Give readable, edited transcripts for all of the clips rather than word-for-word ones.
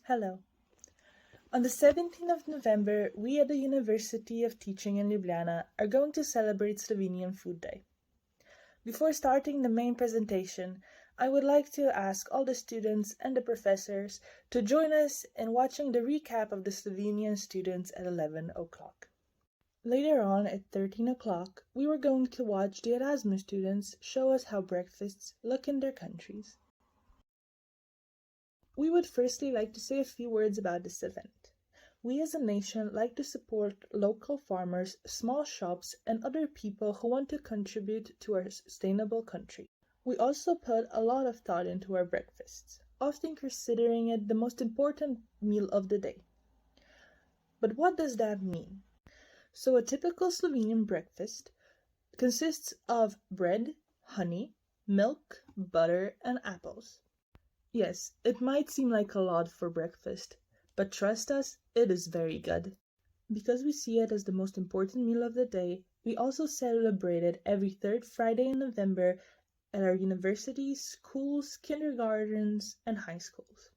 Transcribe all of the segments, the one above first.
Hello. On the 17th of November, we at the University of Teaching in Ljubljana are going to celebrate Slovenian Food Day. Before starting the main presentation, I would like to ask all the students and the professors to join us in watching the recap of the Slovenian students at 11 o'clock. Later on at 13 o'clock, we were going to watch the Erasmus students show us how breakfasts look in their countries. We would firstly like to say a few words about this event. We as a nation like to support local farmers, small shops, and other people who want to contribute to our sustainable country. We also put a lot of thought into our breakfasts, often considering it the most important meal of the day. But what does that mean? So a typical Slovenian breakfast consists of bread, honey, milk, butter, and apples. Yes, it might seem like a lot for breakfast, but trust us, it is very good. Because we see it as the most important meal of the day, we also celebrate it every third Friday in November at our universities, schools, kindergartens, and high schools.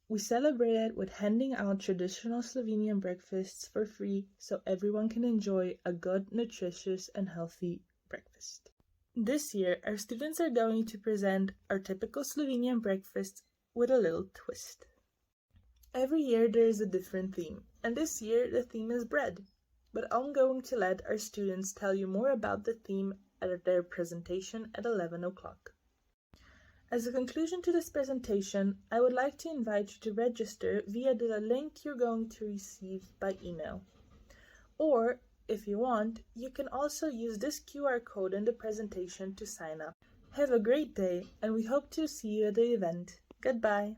We celebrate it with handing out traditional Slovenian breakfasts for free so everyone can enjoy a good, nutritious, and healthy breakfast. This year, our students are going to present our typical Slovenian breakfast with a little twist. Every year there is a different theme, and this year the theme is bread. But I'm going to let our students tell you more about the theme at their presentation at 11 o'clock. As a conclusion to this presentation, I would like to invite you to register via the link you're going to receive by email. Or, if you want, you can also use this QR code in the presentation to sign up. Have a great day, and we hope to see you at the event. Goodbye.